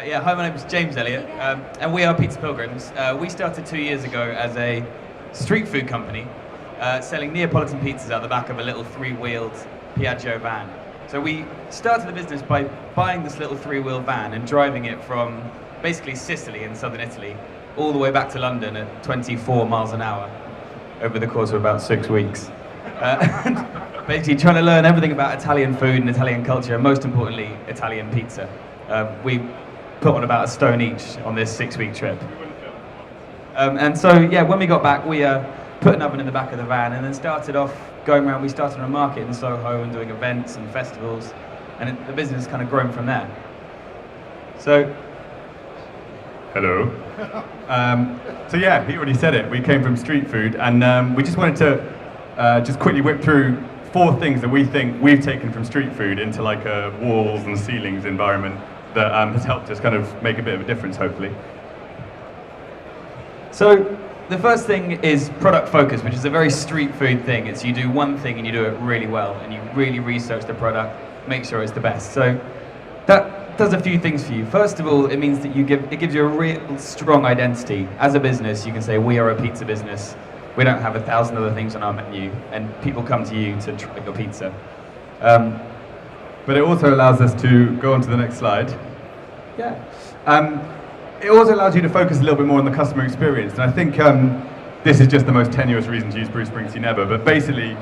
Yeah, hi, my name is James Elliott, and we are Pizza Pilgrims. We started 2 years ago as a street food company, selling Neapolitan pizzas out the back of a little three-wheeled Piaggio van. So we started the business by buying this little three-wheel van and driving it from basically Sicily in southern Italy all the way back to London at 24 miles an hour over the course of about 6 weeks. And basically trying to learn everything about Italian food and Italian culture, and most importantly, Italian pizza. We put on about a stone each on this 6-week trip. And so, yeah, when we got back, we put an oven in the back of the van and then started off going around. We started on a market in Soho and doing events and festivals, and the business kind of grown from there. So, hello. So yeah, he already said it. We came from street food, and we just wanted to just quickly whip through 4 things that we think we've taken from street food into like a walls and ceilings environment that has helped us kind of make a bit of a difference, hopefully. So the first thing is product focus, which is a very street food thing. It's you do one thing and you do it really well, and you really research the product, make sure it's the best. So that does a few things for you. First of all, it means that it gives you a real strong identity. As a business, you can say, we are a pizza business. We don't have 1,000 other things on our menu, and people come to you to try your pizza. But it also allows us to go on to the next slide. Yeah. It also allows you to focus a little bit more on the customer experience. And I think this is just the most tenuous reason to use Bruce Springsteen ever. But basically,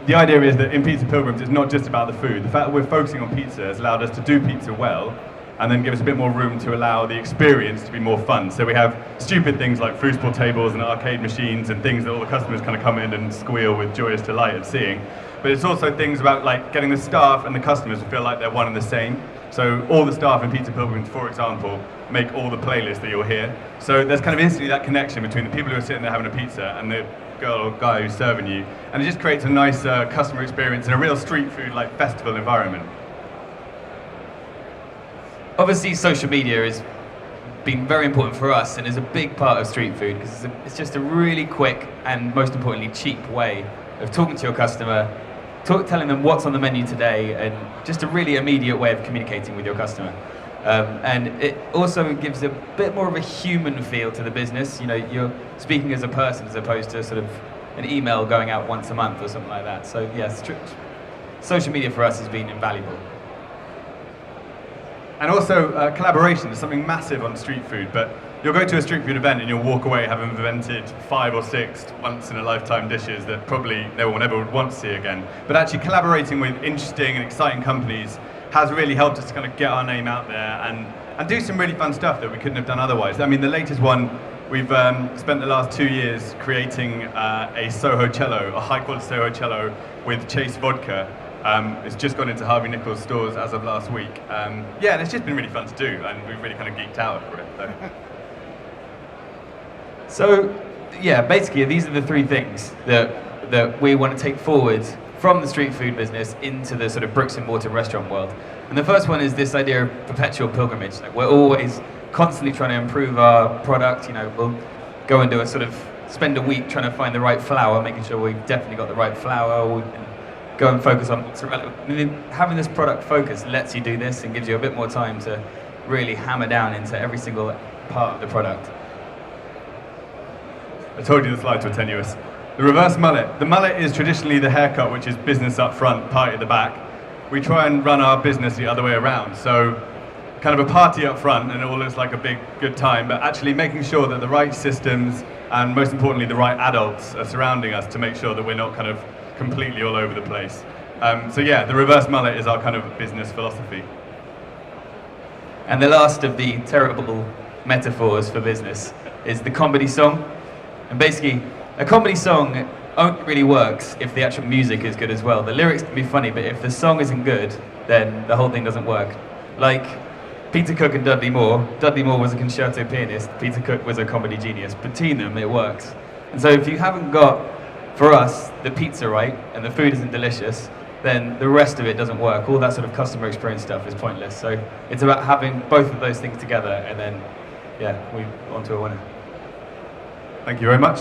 the idea is that in Pizza Pilgrims, it's not just about the food. The fact that we're focusing on pizza has allowed us to do pizza well, and then give us a bit more room to allow the experience to be more fun. So we have stupid things like fussball tables and arcade machines and things that all the customers kind of come in and squeal with joyous delight at seeing. But it's also things about like getting the staff and the customers to feel like they're one and the same. So all the staff in Pizza Pilgrims, for example, make all the playlists that you'll hear. So there's kind of instantly that connection between the people who are sitting there having a pizza and the girl or guy who's serving you. And it just creates a nice customer experience in a real street food like festival environment. Obviously, social media has been very important for us and is a big part of street food because it's just a really quick and, most importantly, cheap way of talking to your customer, telling them what's on the menu today, and just a really immediate way of communicating with your customer. And it also gives a bit more of a human feel to the business. You know, you're speaking as a person as opposed to sort of an email going out once a month or something like that. So yes, social media for us has been invaluable. And also, collaboration is something massive on street food, but you'll go to a street food event and you'll walk away having invented 5 or 6 once-in-a-lifetime dishes that probably no one ever would want to see again. But actually collaborating with interesting and exciting companies has really helped us to kind of get our name out there and do some really fun stuff that we couldn't have done otherwise. I mean, the latest one, we've spent the last 2 years creating a Soho cello, a high-quality Soho cello with Chase vodka. It's just gone into Harvey Nichols stores as of last week. Yeah, and it's just been really fun to do, and we've really kind of geeked out over it. So, yeah, basically these are the 3 things that we want to take forward from the street food business into the sort of bricks and mortar restaurant world. And the first one is this idea of perpetual pilgrimage. Like, we're always constantly trying to improve our product. You know, we'll go and do spend a week trying to find the right flour, making sure we've definitely got the right flour. We can go and focus on what's relevant. And then having this product focus lets you do this and gives you a bit more time to really hammer down into every single part of the product. I told you the slides were tenuous. The reverse mullet. The mullet is traditionally the haircut, which is business up front, party at the back. We try and run our business the other way around. So kind of a party up front and it all looks like a big, good time, but actually making sure that the right systems and most importantly the right adults are surrounding us to make sure that we're not kind of completely all over the place. So yeah, the reverse mullet is our kind of business philosophy. And the last of the terrible metaphors for business is the comedy song. And basically, a comedy song only really works if the actual music is good as well. The lyrics can be funny, but if the song isn't good, then the whole thing doesn't work. Like Peter Cook and Dudley Moore. Dudley Moore was a concerto pianist, Peter Cook was a comedy genius. Between them, it works. And so if you haven't got, for us, the pizza right, and the food isn't delicious, then the rest of it doesn't work. All that sort of customer experience stuff is pointless. So it's about having both of those things together, and then, yeah, we're on to a winner. Thank you very much.